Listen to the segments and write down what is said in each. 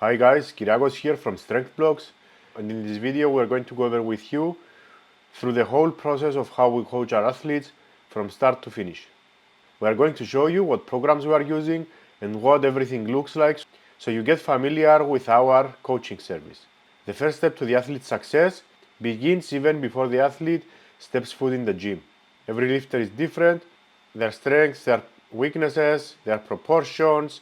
Hi guys, Kyriakos here from StrengthbloX, and in this video we're going to go over with you through the whole process of how we coach our athletes from start to finish. We are going to show you what programs we are using and what everything looks like so you get familiar with our coaching service. The first step to the athlete's success begins even before the athlete steps foot in the gym. Every lifter is different, their strengths, their weaknesses, their proportions,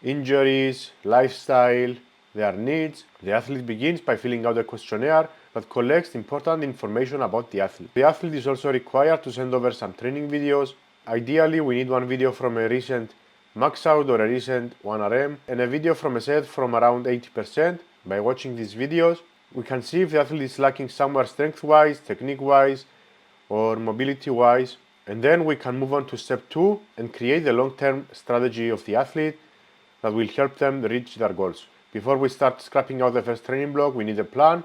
injuries, lifestyle, their needs. The athlete begins by filling out a questionnaire that collects important information about the athlete. The athlete is also required to send over some training videos. Ideally, we need one video from a recent max out or a recent 1RM and a video from a set from around 80%. By watching these videos, we can see if the athlete is lacking somewhere strength-wise, technique-wise, or mobility-wise. And then we can move on to step 2 and create the long-term strategy of the athlete that will help them reach their goals. Before we start scrapping out the first training block, we need a plan,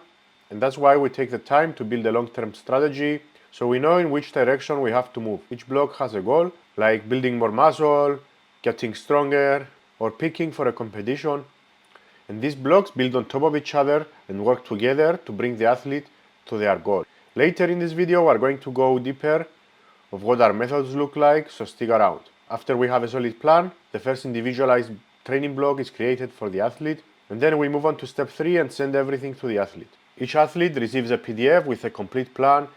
and that's why we take the time to build a long-term strategy so we know in which direction we have to move. Each block has a goal, like building more muscle, getting stronger, or peaking for a competition. And these blocks build on top of each other and work together to bring the athlete to their goal. Later in this video, we're going to go deeper of what our methods look like, so stick around. After we have a solid plan, the first individualized training block is created for the athlete, and then we move on to step 3 and send everything to the athlete. Each athlete receives a PDF with a complete plan,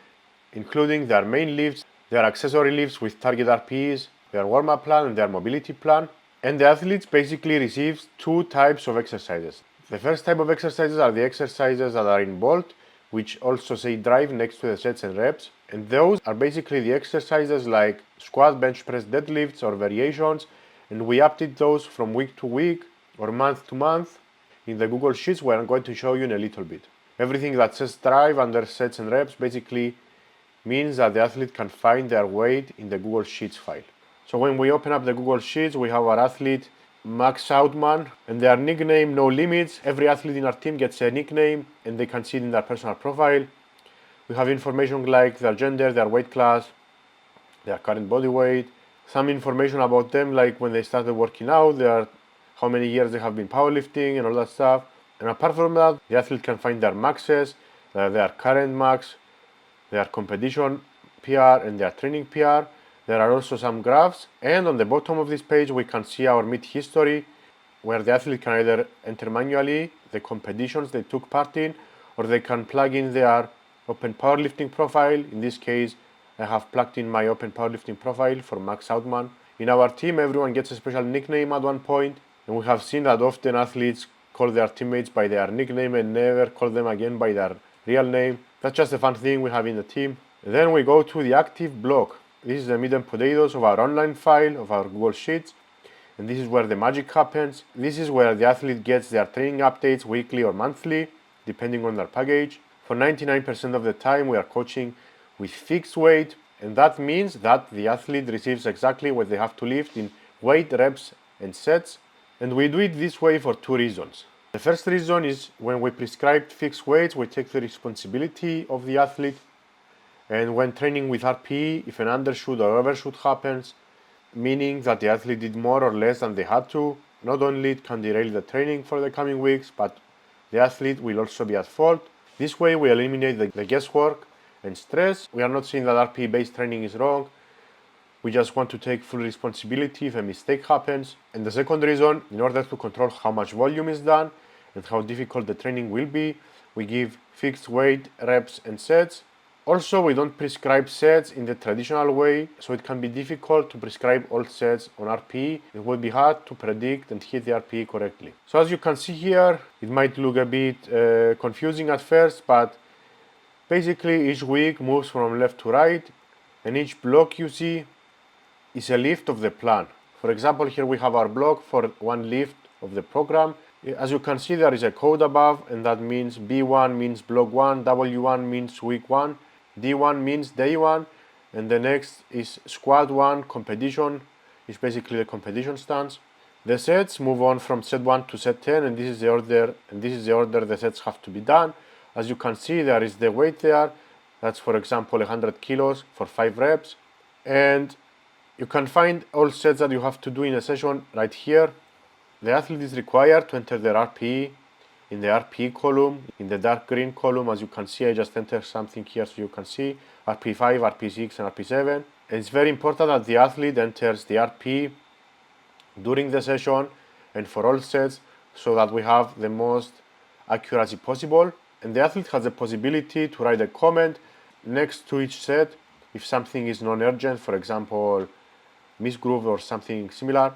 including their main lifts, their accessory lifts with target RPEs, their warm-up plan and their mobility plan. And the athlete basically receives 2 types of exercises. The first type of exercises are the exercises that are in bold, which also say drive next to the sets and reps. And those are basically the exercises like squat, bench press, deadlifts, or variations. And we update those from week to week or month to month in the Google Sheets, where I'm going to show you in a little bit. Everything that says drive under sets and reps basically means that the athlete can find their weight in the Google Sheets file. So when we open up the Google Sheets, we have our athlete Max Outman and their nickname No Limits. Every athlete in our team gets a nickname and they can see it in their personal profile. We have information like their gender, their weight class, their current body weight, some information about them like when they started working out, how many years they have been powerlifting and all that stuff. And apart from that, the athlete can find their maxes, their current max, their competition PR and their training PR. There are also some graphs, and on the bottom of this page we can see our meet history, where the athlete can either enter manually the competitions they took part in, or they can plug in their open powerlifting profile. In this case, I have plugged in my open powerlifting profile for Max Outman. In our team, everyone gets a special nickname at one point, and we have seen that often athletes call their teammates by their nickname and never call them again by their real name. That's just a fun thing we have in the team. And then we go to the active block. This is the meat and potatoes of our online file, of our Google Sheets, and this is where the magic happens. This is where the athlete gets their training updates weekly or monthly, depending on their package. For 99% of the time, we are coaching with fixed weight, and that means that the athlete receives exactly what they have to lift in weight, reps, and sets. And we do it this way for 2 reasons. The first reason is when we prescribe fixed weights, we take the responsibility of the athlete. And when training with RPE, if an undershoot or overshoot happens, meaning that the athlete did more or less than they had to, not only it can derail the training for the coming weeks, but the athlete will also be at fault. This way we eliminate the guesswork and stress. We are not saying that RPE-based training is wrong. We just want to take full responsibility if a mistake happens. And the second reason, in order to control how much volume is done and how difficult the training will be, we give fixed weight, reps, and sets. Also, we don't prescribe sets in the traditional way, so it can be difficult to prescribe all sets on RPE. It will be hard to predict and hit the RPE correctly. So as you can see here, it might look a bit confusing at first, but basically each week moves from left to right, and each block you see is a lift of the plan. For example, here we have our block for one lift of the program. As you can see, there is a code above, and that means B1 means block 1, W1 means week 1, D1 means day 1, and the next is squad 1, competition, is basically the competition stance. The sets move on from set 1 to set 10, and this is the order the sets have to be done. As you can see, there is the weight there. That's, for example, 100 kilos for 5 reps. And you can find all sets that you have to do in a session right here. The athlete is required to enter their RPE in the RPE column, in the dark green column. As you can see, I just entered something here so you can see RP5, RP6 and RP7. And it's very important that the athlete enters the RPE during the session and for all sets so that we have the most accuracy possible. And the athlete has the possibility to write a comment next to each set if something is non-urgent, for example, misgroove or something similar.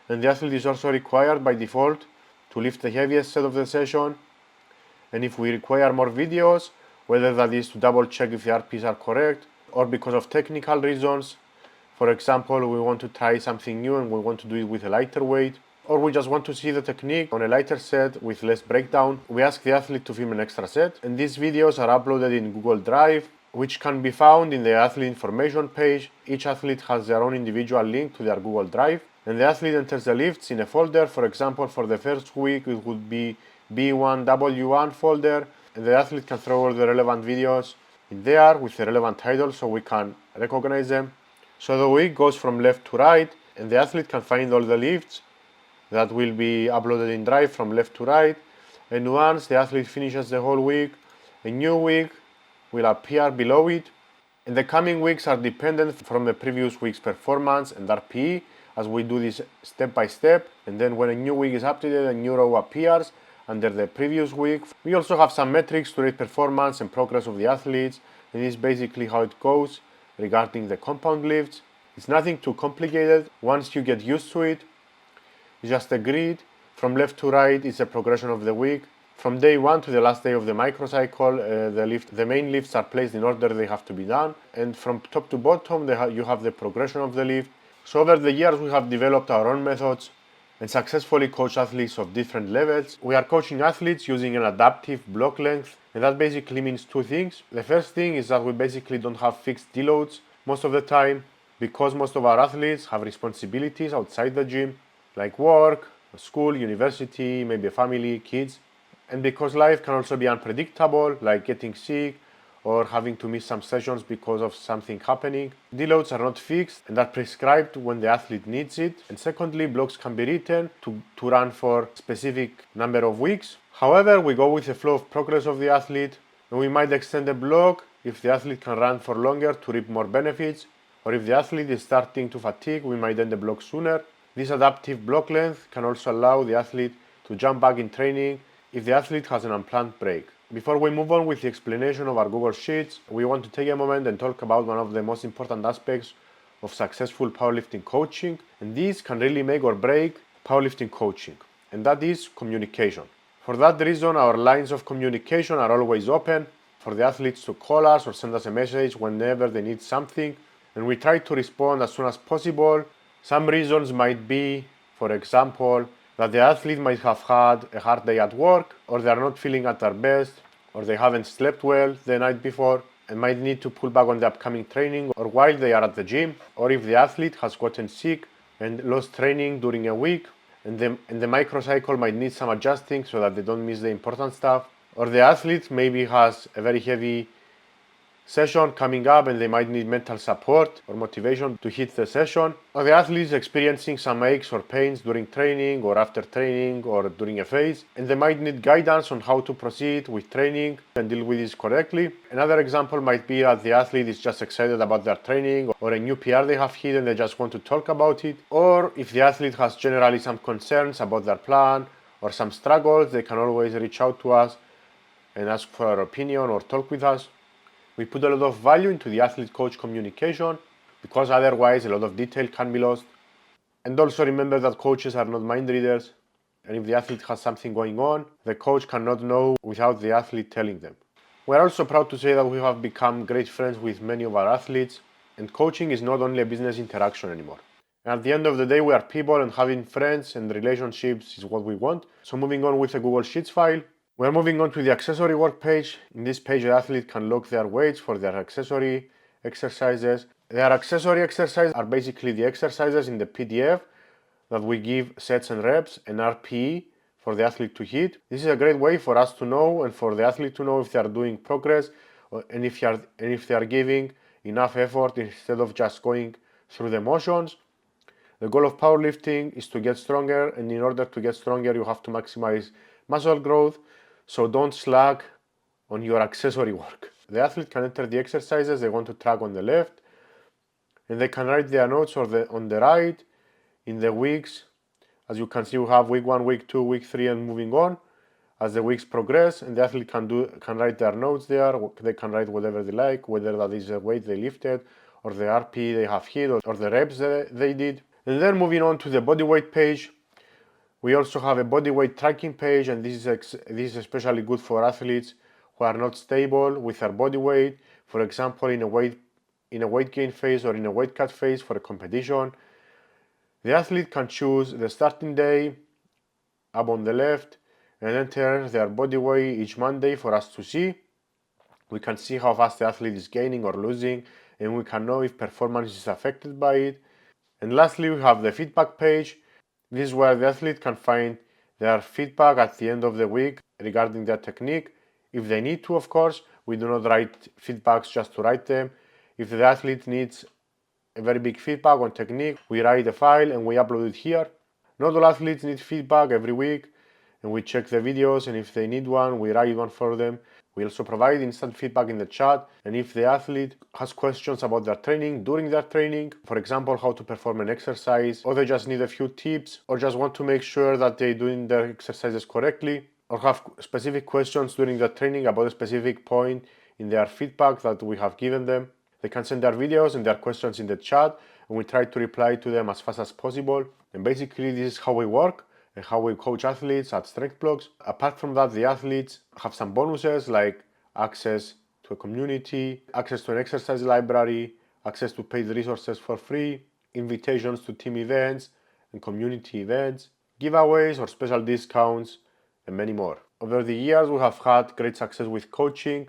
And the athlete is also required by default to lift the heaviest set of the session. And if we require more videos, whether that is to double check if the RPs are correct or because of technical reasons, for example, we want to try something new and we want to do it with a lighter weight, or we just want to see the technique on a lighter set with less breakdown, we ask the athlete to film an extra set. And these videos are uploaded in Google Drive, which can be found in the athlete information page. Each athlete has their own individual link to their Google Drive, and the athlete enters the lifts in a folder. For example, for the first week it would be B1, W1 folder, and the athlete can throw all the relevant videos in there with the relevant titles so we can recognize them. So the week goes from left to right, and the athlete can find all the lifts that will be uploaded in Drive from left to right. And once the athlete finishes the whole week, a new week will appear below it. And the coming weeks are dependent from the previous week's performance and RPE, as we do this step by step. And then when a new week is updated, a new row appears under the previous week. We also have some metrics to rate performance and progress of the athletes, and this is basically how it goes regarding the compound lifts. It's nothing too complicated. Once you get used to it, it's just a grid. From left to right is a progression of the week. From day 1 to the last day of the microcycle, the main lifts are placed in order they have to be done. And from top to bottom, you have the progression of the lift. So over the years, we have developed our own methods and successfully coach athletes of different levels. We are coaching athletes using an adaptive block length, and that basically means two things. The first thing is that we basically don't have fixed deloads most of the time, because most of our athletes have responsibilities outside the gym, like work, school, university, maybe a family, kids. And because life can also be unpredictable, like getting sick or having to miss some sessions because of something happening. Deloads are not fixed and are prescribed when the athlete needs it. And secondly, blocks can be written to run for a specific number of weeks. However, we go with the flow of progress of the athlete, and we might extend the block if the athlete can run for longer to reap more benefits, or if the athlete is starting to fatigue, we might end the block sooner. This adaptive block length can also allow the athlete to jump back in training if the athlete has an unplanned break. Before we move on with the explanation of our Google Sheets, we want to take a moment and talk about one of the most important aspects of successful powerlifting coaching, and this can really make or break powerlifting coaching, and that is communication. For that reason, our lines of communication are always open for the athletes to call us or send us a message whenever they need something, and we try to respond as soon as possible. Some reasons might be, for example, that the athlete might have had a hard day at work, or they are not feeling at their best, or they haven't slept well the night before and might need to pull back on the upcoming training or while they are at the gym, or if the athlete has gotten sick and lost training during a week and the microcycle might need some adjusting so that they don't miss the important stuff, or the athlete maybe has a very heavy session coming up and they might need mental support or motivation to hit the session, or the athlete is experiencing some aches or pains during training or after training or during a phase, and they might need guidance on how to proceed with training and deal with this correctly. Another example might be that the athlete is just excited about their training or a new PR they have hit and they just want to talk about it, or if the athlete has generally some concerns about their plan or some struggles, they can always reach out to us and ask for our opinion or talk with us. We put a lot of value into the athlete-coach communication because otherwise a lot of detail can be lost. And also remember that coaches are not mind readers, and if the athlete has something going on, the coach cannot know without the athlete telling them. We are also proud to say that we have become great friends with many of our athletes, and coaching is not only a business interaction anymore. And at the end of the day, we are people, and having friends and relationships is what we want. So moving on with the Google Sheets file, we're moving on to the accessory work page. In this page, the athlete can log their weights for their accessory exercises. Their accessory exercises are basically the exercises in the PDF that we give sets and reps and RPE for the athlete to hit. This is a great way for us to know and for the athlete to know if they are doing progress and if they are giving enough effort instead of just going through the motions. The goal of powerlifting is to get stronger, and in order to get stronger, you have to maximize muscle growth, so don't slack on your accessory work. The athlete can enter the exercises they want to track on the left, and they can write their notes on the right in the weeks. As you can see, we have week 1, week 2, week 3, and moving on. As the weeks progress, and the athlete can write their notes there. They can write whatever they like, whether that is the weight they lifted, or the RP they have hit, or the reps they did. And then moving on to the body weight page, we also have a body weight tracking page, and this is especially good for athletes who are not stable with their body weight. For example, in a weight gain phase or in a weight cut phase for a competition, the athlete can choose the starting day up on the left and enter their body weight each Monday for us to see. We can see how fast the athlete is gaining or losing, and we can know if performance is affected by it. And lastly, we have the feedback page. This is where the athlete can find their feedback at the end of the week regarding their technique. If they need to, of course, we do not write feedbacks just to write them. If the athlete needs a very big feedback on technique, we write a file and we upload it here. Not all athletes need feedback every week, and we check the videos, and if they need one, we write one for them. We also provide instant feedback in the chat, and if the athlete has questions about their training during their training, for example, how to perform an exercise, or they just need a few tips, or just want to make sure that they're doing their exercises correctly, or have specific questions during the training about a specific point in their feedback that we have given them, they can send their videos and their questions in the chat, and we try to reply to them as fast as possible. And basically, this is how we work and how we coach athletes at Strengthblox. Apart from that, the athletes have some bonuses like access to a community, access to an exercise library, access to paid resources for free, invitations to team events and community events, giveaways or special discounts, and many more. Over the years, we have had great success with coaching,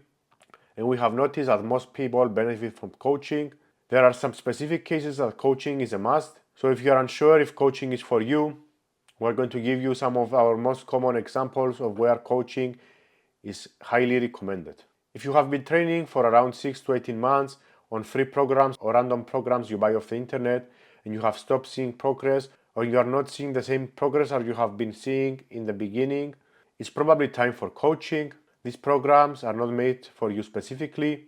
and we have noticed that most people benefit from coaching. There are some specific cases that coaching is a must. So if you're unsure if coaching is for you, we're going to give you some of our most common examples of where coaching is highly recommended. If you have been training for around 6 to 18 months on free programs or random programs you buy off the internet, and you have stopped seeing progress, or you are not seeing the same progress as you have been seeing in the beginning, it's probably time for coaching. These programs are not made for you specifically,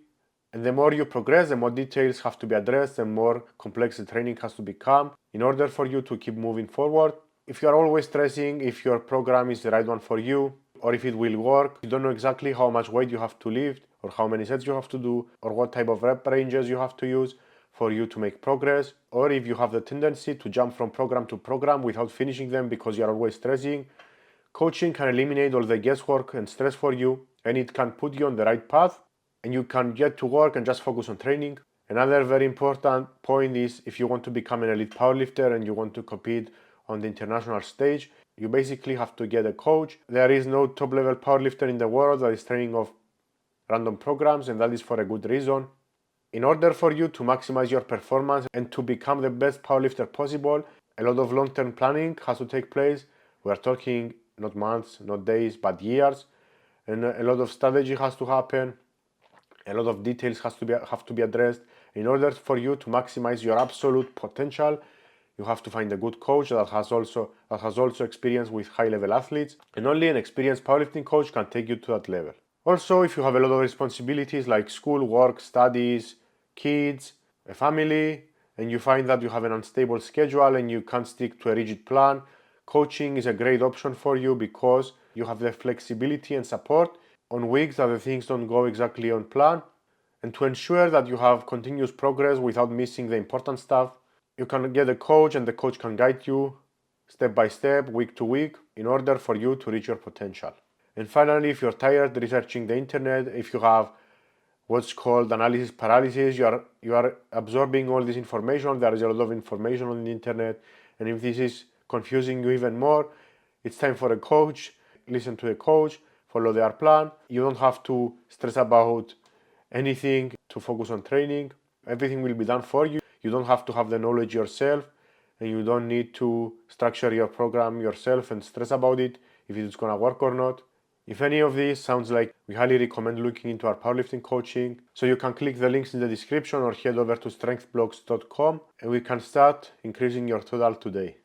and the more you progress, the more details have to be addressed, the more complex the training has to become in order for you to keep moving forward. If you are always stressing if your program is the right one for you, or if it will work, you don't know exactly how much weight you have to lift, or how many sets you have to do, or what type of rep ranges you have to use for you to make progress, or if you have the tendency to jump from program to program without finishing them because you are always stressing, coaching can eliminate all the guesswork and stress for you, and it can put you on the right path, and you can get to work and just focus on training. Another very important point is if you want to become an elite powerlifter and you want to compete on the international stage, you basically have to get a coach. There is no top level powerlifter in the world that is training off random programs, and that is for a good reason. In order for you to maximize your performance and to become the best powerlifter possible, a lot of long-term planning has to take place. We are talking not months, not days, but years, and a lot of strategy has to happen. A lot of details have to be addressed. In order for you to maximize your absolute potential, you have to find a good coach that has also experience with high-level athletes, and only an experienced powerlifting coach can take you to that level. Also, if you have a lot of responsibilities like school, work, studies, kids, a family, and you find that you have an unstable schedule and you can't stick to a rigid plan, coaching is a great option for you because you have the flexibility and support on weeks that the things don't go exactly on plan. And to ensure that you have continuous progress without missing the important stuff, you can get a coach, and the coach can guide you step by step, week to week, in order for you to reach your potential. And finally, if you're tired researching the internet, if you have what's called analysis paralysis, you are absorbing all this information. There is a lot of information on the internet, and if this is confusing you even more, it's time for a coach. Listen to the coach, follow their plan. You don't have to stress about anything to focus on training. Everything will be done for you. You don't have to have the knowledge yourself, and you don't need to structure your program yourself and stress about it if it's gonna work or not. If any of these sounds like, we highly recommend looking into our powerlifting coaching, so you can click the links in the description or head over to strengthblox.com and we can start increasing your total today.